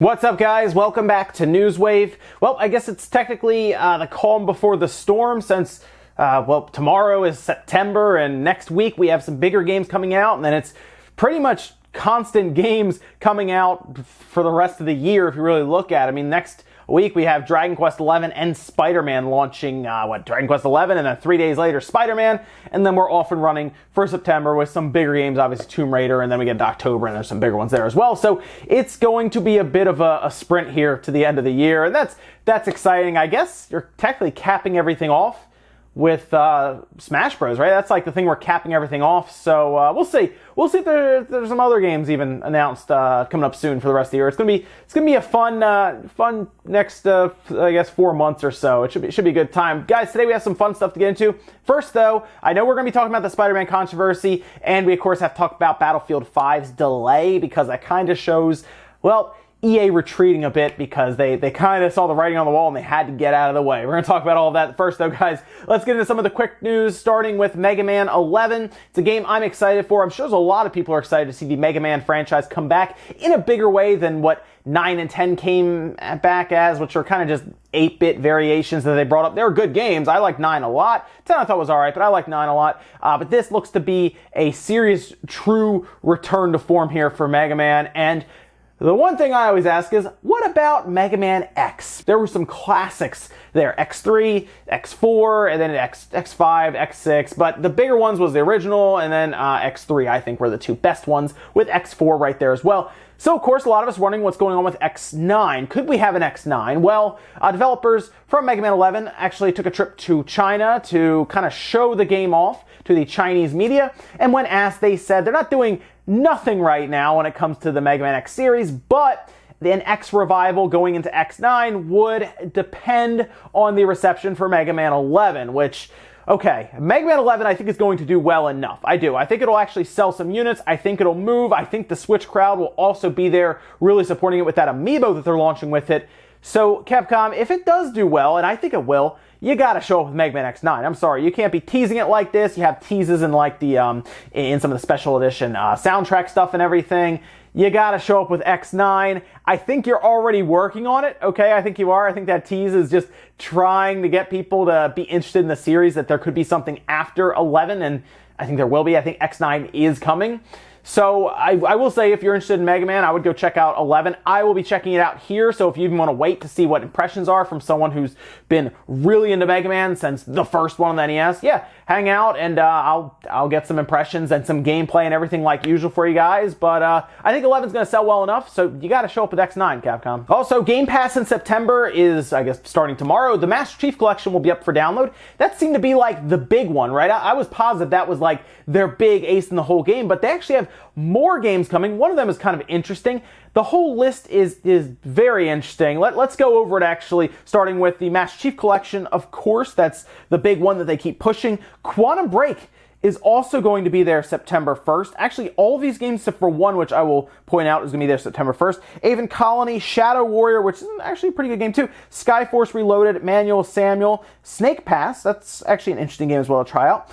What's up, guys? Welcome back to Newswave. Well, I guess it's technically the calm before the storm since, tomorrow is September and next week we have some bigger games coming out, and then it's pretty much constant games coming out for the rest of the year if you really look at it. I mean, next week we have Dragon Quest XI and Spider-Man launching, Dragon Quest XI, and then 3 days later Spider-Man, and then we're off and running for September with some bigger games, obviously Tomb Raider, and then we get to October and there's some bigger ones there as well. So it's going to be a bit of a sprint here to the end of the year, and that's exciting. I guess you're technically capping everything off with Smash Bros, right? That's like the thing we're capping everything off. So we'll see. We'll see if there's some other games even announced coming up soon for the rest of the year. It's gonna be a fun next I guess 4 months or so. It should be a good time, guys. Today we have some fun stuff to get into. First, though, I know we're gonna be talking about the SpiderMan controversy, and we of course have to talk about Battlefield 5's delay because that kind of shows, well, EA retreating a bit because they kind of saw the writing on the wall and they had to get out of the way. We're going to talk about all of that first, though, guys. Let's get into some of the quick news, starting with Mega Man 11. It's a game I'm excited for. I'm sure there's a lot of people are excited to see the Mega Man franchise come back in a bigger way than what 9 and 10 came back as, which are kind of just 8-bit variations that they brought up. They were good games. I like 9 a lot. 10 I thought was alright, but I like 9 a lot. But this looks to be a serious, true return to form here for Mega Man. And the one thing I always ask is, what about Mega Man X? There were some classics there, X3, X4, and then X5, X6, but the bigger ones was the original, and then X3 I think were the two best ones, with X4 right there as well. So, of course, a lot of us wondering what's going on with X9. Could we have an X9? Well, developers from Mega Man 11 actually took a trip to China to kind of show the game off to the Chinese media, and when asked, they said they're not doing nothing right now when it comes to the Mega Man X series, but an X revival going into X9 would depend on the reception for Mega Man 11, which, okay, Mega Man 11 I think is going to do well enough. I do. I think it'll actually sell some units. I think it'll move. I think the Switch crowd will also be there really supporting it with that amiibo that they're launching with it. So, Capcom, if it does do well, and I think it will, you gotta show up with Mega Man X9. I'm sorry, you can't be teasing it like this. You have teases in like the in some of the special edition soundtrack stuff and everything. You gotta show up with X9. I think you're already working on it, okay? I think you are. I think that tease is just trying to get people to be interested in the series, that there could be something after 11, and I think there will be. I think X9 is coming. So I will say, if you're interested in Mega Man, I would go check out 11. I will be checking it out here, so if you even want to wait to see what impressions are from someone who's been really into Mega Man since the first one on the NES, yeah, hang out and I'll get some impressions and some gameplay and everything like usual for you guys. But I think 11's going to sell well enough, so you got to show up with X9, Capcom. Also, Game Pass in September is, I guess, starting tomorrow. The Master Chief Collection will be up for download. That seemed to be like the big one, right? I was positive that was like their big ace in the whole game, but they actually have more games coming. One of them is kind of interesting. The whole list is very interesting. Let's go over it, actually, starting with the Master Chief Collection. Of course, that's the big one that they keep pushing. Quantum Break is also going to be there September 1st. Actually, all these games except for one, which I will point out is going to be there September 1st. Aven Colony, Shadow Warrior, which is actually a pretty good game too. Skyforce Reloaded, Manuel Samuel, Snake Pass, that's actually an interesting game as well to try out.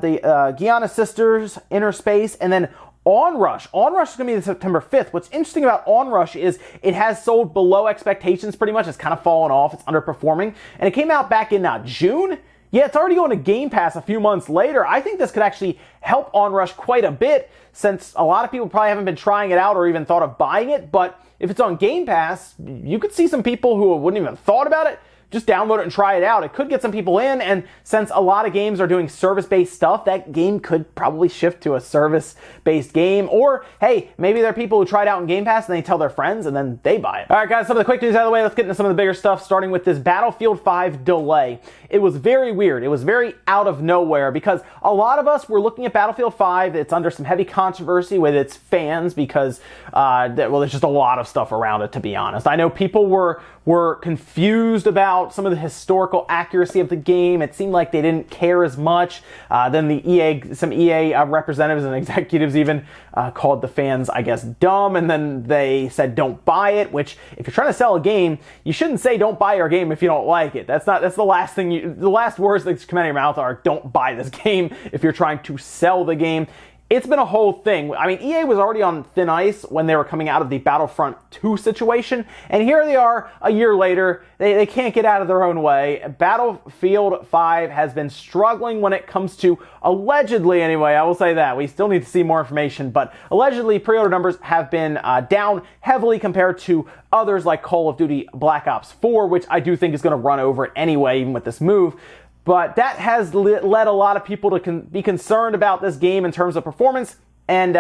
The Guiana Sisters, Inner Space, and then Onrush. Onrush is going to be September 5th. What's interesting about Onrush is it has sold below expectations pretty much. It's kind of fallen off. It's underperforming. And it came out back in June. Yeah, it's already going to Game Pass a few months later. I think this could actually help Onrush quite a bit, since a lot of people probably haven't been trying it out or even thought of buying it. But if it's on Game Pass, you could see some people who wouldn't even have thought about it just download it and try it out. It could get some people in, and since a lot of games are doing service-based stuff, that game could probably shift to a service-based game. Or, hey, maybe there are people who try it out in Game Pass and they tell their friends and then they buy it. All right, guys, some of the quick news out of the way. Let's get into some of the bigger stuff, starting with this Battlefield 5 delay. It was very weird. It was very out of nowhere because a lot of us were looking at Battlefield 5. It's under some heavy controversy with its fans because, there's just a lot of stuff around it, to be honest. I know people were confused about some of the historical accuracy of the game. It seemed like they didn't care as much. Then some EA representatives and executives even called the fans, I guess, dumb, and then they said don't buy it, which if you're trying to sell a game, you shouldn't say don't buy our game if you don't like it. That's the last thing the last words that come out of your mouth are don't buy this game if you're trying to sell the game. It's been a whole thing. I mean, EA was already on thin ice when they were coming out of the Battlefront 2 situation, and here they are a year later. They can't get out of their own way. Battlefield 5 has been struggling when it comes to, allegedly anyway, I will say that. We still need to see more information, but allegedly pre-order numbers have been down heavily compared to others like Call of Duty Black Ops 4, which I do think is going to run over it anyway, even with this move. But that has led a lot of people to be concerned about this game in terms of performance. And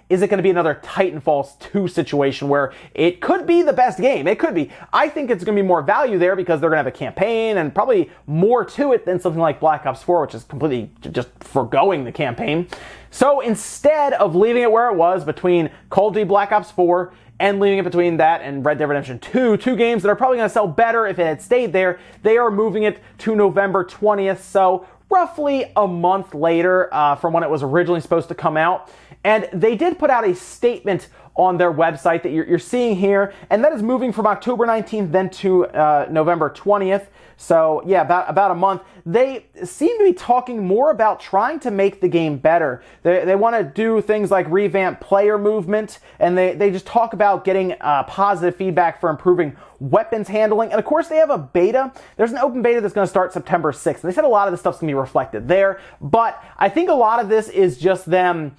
is it going to be another Titanfall 2 situation where it could be the best game? It could be. I think it's going to be more value there because they're going to have a campaign and probably more to it than something like Black Ops 4, which is completely just foregoing the campaign. So instead of leaving it where it was between Call of Duty Black Ops 4 and leaving it between that and Red Dead Redemption 2, two games that are probably going to sell better if it had stayed there, they are moving it to November 20th, so roughly a month later from when it was originally supposed to come out. And they did put out a statement on their website that you're seeing here, and that is moving from October 19th then to November 20th. So yeah, about a month. They seem to be talking more about trying to make the game better. They want to do things like revamp player movement, and they just talk about getting positive feedback for improving weapons handling. And of course they have a beta. There's an open beta that's going to start September 6th. And they said a lot of this stuff's going to be reflected there, but I think a lot of this is just them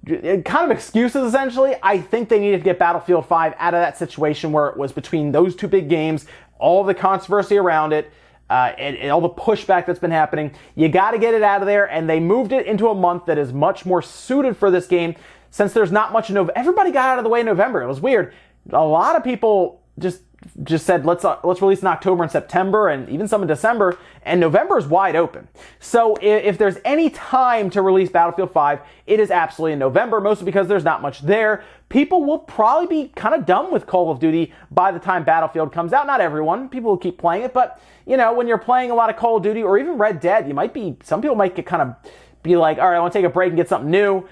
kind of excuses, essentially. I think they needed to get Battlefield 5 out of that situation where it was between those two big games, all the controversy around it, and all the pushback that's been happening. You got to get it out of there, and they moved it into a month that is much more suited for this game since there's not much in November. Everybody got out of the way in November. It was weird. A lot of people just said, let's release in October and September, and even some in December, and November is wide open. So if there's any time to release Battlefield 5, it is absolutely in November, mostly because there's not much there. People will probably be kind of done with Call of Duty by the time Battlefield comes out. Not everyone. People will keep playing it, but, you know, when you're playing a lot of Call of Duty, or even Red Dead, some people might get kind of be like, all right, I want to take a break and get something new.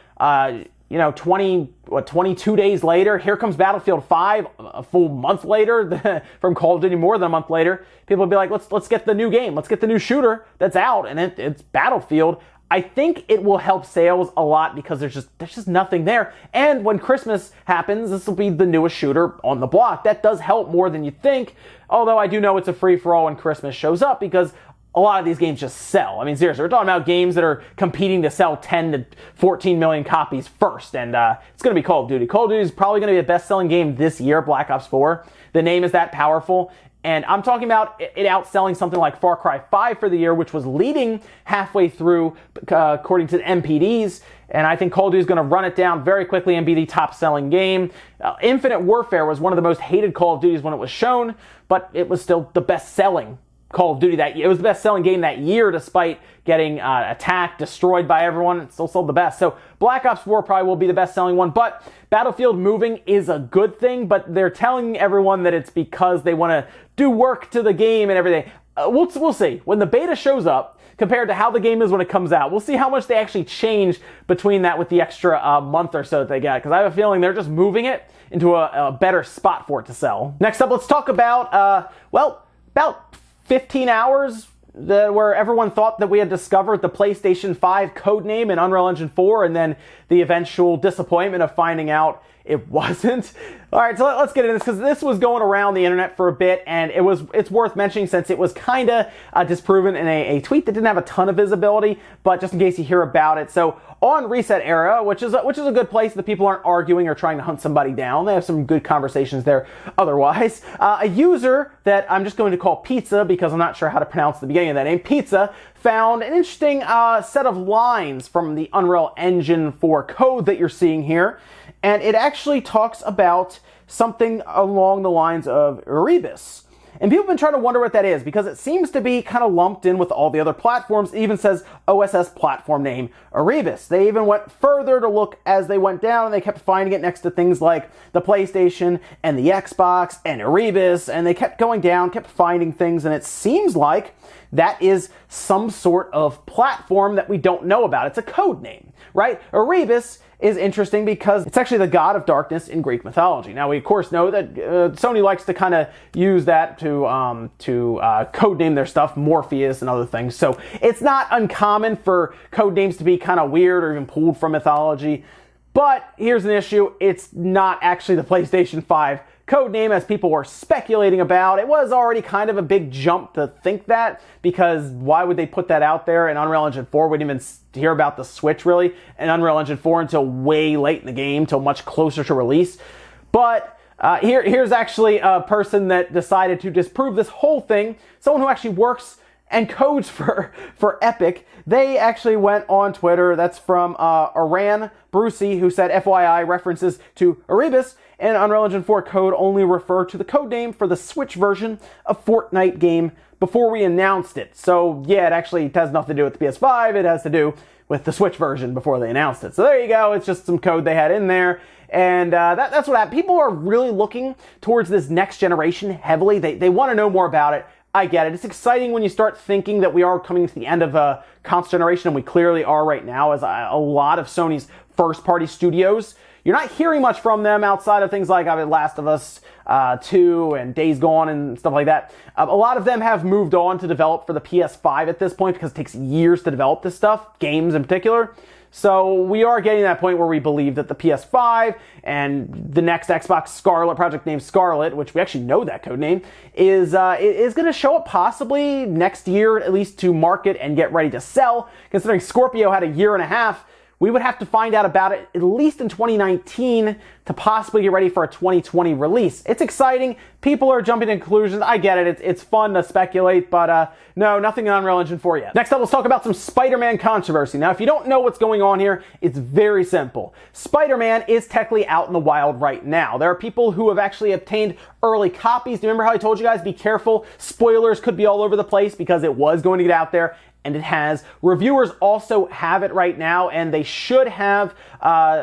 22 days later, here comes Battlefield 5, a full month later from Call of Duty, more than a month later. People will be like, let's get the new game. Let's get the new shooter that's out, and it's Battlefield. I think it will help sales a lot because there's just nothing there. And when Christmas happens, this will be the newest shooter on the block. That does help more than you think, although I do know it's a free-for-all when Christmas shows up because a lot of these games just sell. I mean, seriously, we're talking about games that are competing to sell 10 to 14 million copies first, and it's going to be Call of Duty. Call of Duty is probably going to be the best-selling game this year, Black Ops 4. The name is that powerful, and I'm talking about it outselling something like Far Cry 5 for the year, which was leading halfway through, according to the MPDs, and I think Call of Duty is going to run it down very quickly and be the top-selling game. Infinite Warfare was one of the most hated Call of Duties when it was shown, but it was still the best-selling Call of Duty that year. It was the best-selling game that year, despite getting attacked, destroyed by everyone. It still sold the best. So Black Ops 4 probably will be the best-selling one, but Battlefield moving is a good thing, but they're telling everyone that it's because they want to do work to the game and everything. We'll see. When the beta shows up, compared to how the game is when it comes out, we'll see how much they actually change between that with the extra month or so that they get, because I have a feeling they're just moving it into a better spot for it to sell. Next up, let's talk about, about 15 hours where everyone thought that we had discovered the PlayStation 5 codename in Unreal Engine 4, and then the eventual disappointment of finding out it wasn't. All right, so let's get into this, because this was going around the internet for a bit, and it's worth mentioning since it was kind of disproven in a tweet that didn't have a ton of visibility, but just in case you hear about it. So on Reset Era, which is a good place that people aren't arguing or trying to hunt somebody down. They have some good conversations there otherwise. A user that I'm just going to call Pizza, because I'm not sure how to pronounce the beginning of that name, Pizza, found an interesting set of lines from the Unreal Engine 4 code that you're seeing here. And it actually talks about something along the lines of Erebus. And people have been trying to wonder what that is, because it seems to be kind of lumped in with all the other platforms. It even says OSS platform name Erebus. They even went further to look as they went down, and they kept finding it next to things like the PlayStation and the Xbox and Erebus, and they kept going down, kept finding things, and it seems like that is some sort of platform that we don't know about. It's a code name, right? Erebus is interesting because it's actually the god of darkness in Greek mythology. Now, we of course know that Sony likes to kind of use that to codename their stuff, Morpheus and other things. So it's not uncommon for codenames to be kind of weird or even pulled from mythology. But here's an issue. It's not actually the PlayStation 5 codename as people were speculating about. It was already kind of a big jump to think that, because why would they put that out there? And Unreal Engine 4 wouldn't even hear about the Switch really, and Unreal Engine 4 until way late in the game, till much closer to release. But here's actually a person that decided to disprove this whole thing, someone who actually works and codes for Epic. They actually went on Twitter. That's from Aran Brucey, who said, FYI, references to Erebus and Unreal Engine 4 code only refer to the codename for the Switch version of Fortnite game before we announced it. So yeah, it actually has nothing to do with the PS5. It has to do with the Switch version before they announced it. So there you go. It's just some code they had in there. And that's what happened. People are really looking towards this next generation heavily. They want to know more about it. I get it. It's exciting when you start thinking that we are coming to the end of a console generation, and we clearly are right now, as a lot of Sony's first-party studios, you're not hearing much from them outside of things like Last of Us 2 and Days Gone and stuff like that. A lot of them have moved on to develop for the PS5 at this point because it takes years to develop this stuff, games in particular. So we are getting to that point where we believe that the PS5 and the next Xbox Scarlet, project named Scarlet, which we actually know that code name, is going to show up possibly next year, at least to market and get ready to sell. Considering Scorpio had a year and a half, we would have to find out about it at least in 2019 to possibly get ready for a 2020 release. It's exciting. People are jumping to conclusions. I get it. It's fun to speculate, but no, nothing in Unreal Engine 4 yet. Next up, let's talk about some SpiderMan controversy. Now, if you don't know what's going on here, it's very simple. SpiderMan is technically out in the wild right now. There are people who have actually obtained early copies. Do you remember how I told you guys, be careful? Spoilers could be all over the place because it was going to get out there. And it has. Reviewers also have it right now, and they should have.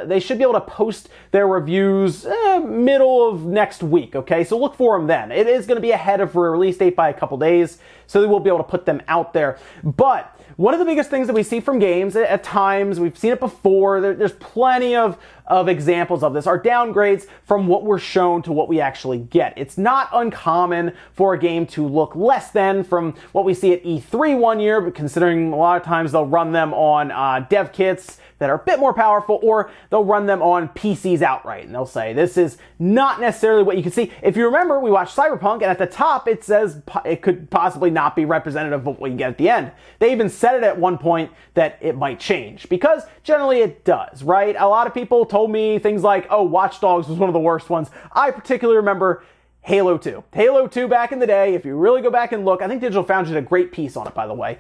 They should be able to post their reviews middle of next week. Okay, so look for them then. It is going to be ahead of release date by a couple days, so they will be able to put them out there. But one of the biggest things that we see from games at times, we've seen it before. There's plenty of examples of this, are downgrades from what we're shown to what we actually get. It's not uncommon for a game to look less than from what we see at E3 one year, but considering a lot of times they'll run them on dev kits that are a bit more powerful, or they'll run them on PCs outright, and they'll say this is not necessarily what you can see. If you remember, we watched Cyberpunk, and at the top it says it could possibly not be representative of what you get at the end. They even said it at one point that it might change, because generally it does, right? A lot of people told me things like, oh, Watch Dogs was one of the worst ones. I particularly remember Halo 2. Halo 2 back in the day, if you really go back and look, I think Digital Foundry did a great piece on it, by the way.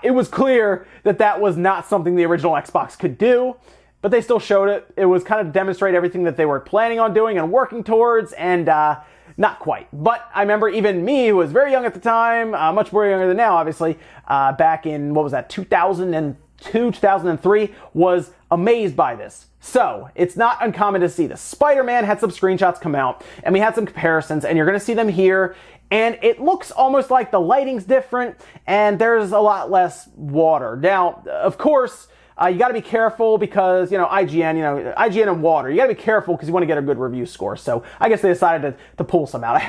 It was clear that that was not something the original Xbox could do, but they still showed it. It was kind of to demonstrate everything that they were planning on doing and working towards, and not quite. But I remember even me, who was very young at the time, much more younger than now, obviously, back in, 2002, 2003, was amazed by this. So, it's not uncommon to see this. Spider-Man had some screenshots come out, and we had some comparisons, and you're going to see them here, and it looks almost like the lighting's different, and there's a lot less water. Now, of course, you got to be careful because, IGN and water, you got to be careful because you want to get a good review score. So, I guess they decided to pull some out.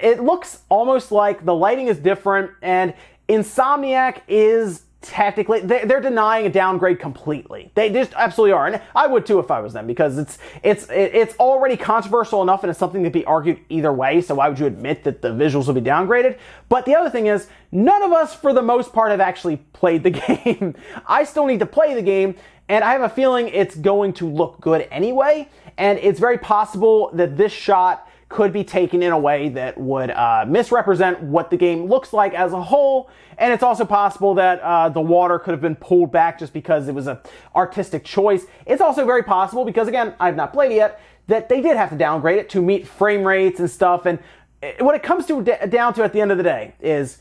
It looks almost like the lighting is different, and Insomniac is technically, they're denying a downgrade completely. They just absolutely are, and I would too if I was them, because it's already controversial enough, and it's something to be argued either way. So why would you admit that the visuals will be downgraded? But the other thing is, none of us, for the most part, have actually played the game. I still need to play the game, and I have a feeling it's going to look good anyway. And it's very possible that this shot could be taken in a way that would misrepresent what the game looks like as a whole. And it's also possible that the water could have been pulled back just because it was an artistic choice. It's also very possible, because again, I've not played it yet, that they did have to downgrade it to meet frame rates and stuff. And what it comes down to at the end of the day is,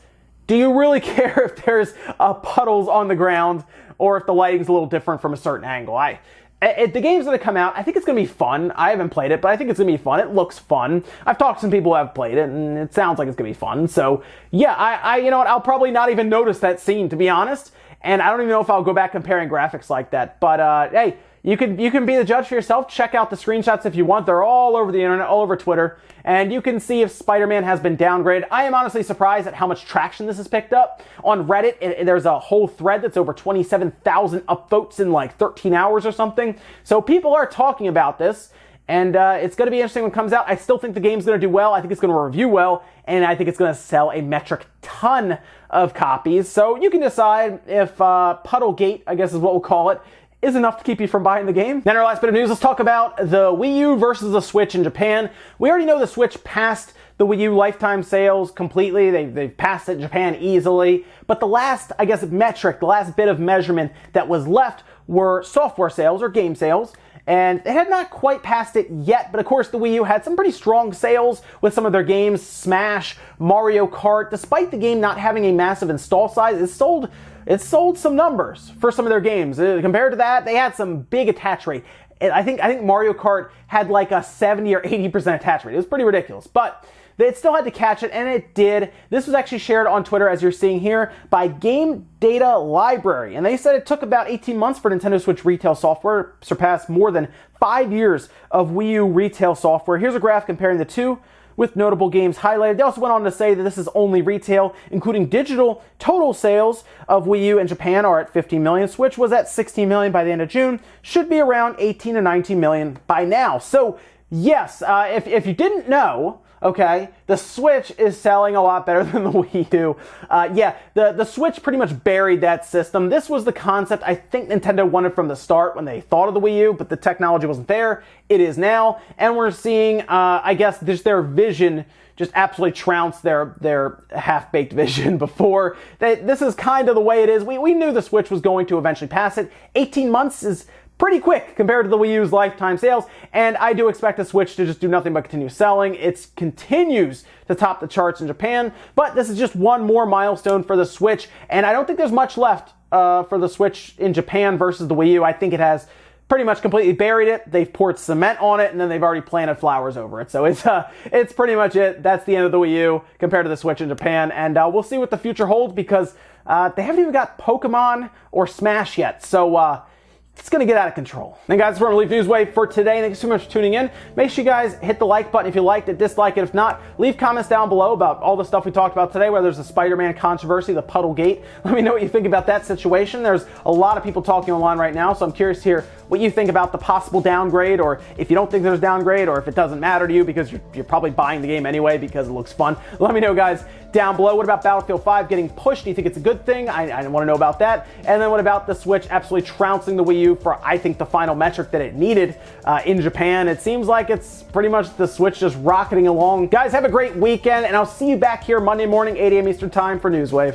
do you really care if there's puddles on the ground or if the lighting's a little different from a certain angle? The game's going to come out. I think it's going to be fun. I haven't played it, but I think it's going to be fun. It looks fun. I've talked to some people who have played it, and it sounds like it's going to be fun. So, yeah, you know what? I'll probably not even notice that scene, to be honest. And I don't even know if I'll go back comparing graphics like that. But, hey, you can be the judge for yourself. Check out the screenshots if you want. They're all over the internet, all over Twitter, and you can see if Spider-Man has been downgraded. I am honestly surprised at how much traction this has picked up. On Reddit, there's a whole thread that's over 27,000 upvotes in like 13 hours or something. So people are talking about this, and it's going to be interesting when it comes out. I still think the game's going to do well. I think it's going to review well, and I think it's going to sell a metric ton of copies. So you can decide if Puddlegate, I guess is what we'll call it, is enough to keep you from buying the game. Then our last bit of news, let's talk about the Wii U versus the Switch in Japan. We already know the Switch passed the Wii U lifetime sales completely. They've passed it in Japan easily. But the last, I guess, metric, the last bit of measurement that was left were software sales or game sales. And they had not quite passed it yet, but of course the Wii U had some pretty strong sales with some of their games, Smash, Mario Kart. Despite the game not having a massive install size, it sold some numbers for some of their games. Compared to that, they had some big attach rate. I think Mario Kart had like a 70 or 80% attach rate. It was pretty ridiculous, but it still had to catch it, and it did. This was actually shared on Twitter, as you're seeing here, by Game Data Library. And they said it took about 18 months for Nintendo Switch retail software, surpassed more than 5 years of Wii U retail software. Here's a graph comparing the two, with notable games highlighted. They also went on to say that this is only retail, including digital. Total sales of Wii U in Japan are at 15 million. Switch was at 16 million by the end of June. Should be around 18 to 19 million by now. So yes, if you didn't know, okay, the Switch is selling a lot better than the Wii U. Yeah, the Switch pretty much buried that system. This was the concept I think Nintendo wanted from the start when they thought of the Wii U, but the technology wasn't there. It is now, and we're seeing, I guess, just their vision just absolutely trounced their half-baked vision before. This is kind of the way it is. We knew the Switch was going to eventually pass it. 18 months is pretty quick compared to the Wii U's lifetime sales, and I do expect the Switch to just do nothing but continue selling. It continues to top the charts in Japan, but this is just one more milestone for the Switch, and I don't think there's much left for the Switch in Japan versus the Wii U. I think it has pretty much completely buried it. They've poured cement on it, and then they've already planted flowers over it. So it's pretty much it. That's the end of the Wii U compared to the Switch in Japan, and we'll see what the future holds, because they haven't even got Pokemon or Smash yet. So it's going to get out of control. And guys, that's where I'm going to leave Newswave for today. Thank you so much for tuning in. Make sure you guys hit the like button if you liked it, dislike it. If not, leave comments down below about all the stuff we talked about today, whether it's the SpiderMan Controversy, the Puddlegate. Let me know what you think about that situation. There's a lot of people talking online right now, so I'm curious to hear what you think about the possible downgrade, or if you don't think there's downgrade, or if it doesn't matter to you because you're probably buying the game anyway because it looks fun. Let me know, guys, down below. What about Battlefield 5 getting pushed? Do you think it's a good thing? I want to know about that. And then what about the Switch absolutely trouncing the Wii U for, I think, the final metric that it needed in Japan? It seems like it's pretty much the Switch just rocketing along. Guys, have a great weekend, and I'll see you back here Monday morning, 8 a.m. Eastern Time for Newswave.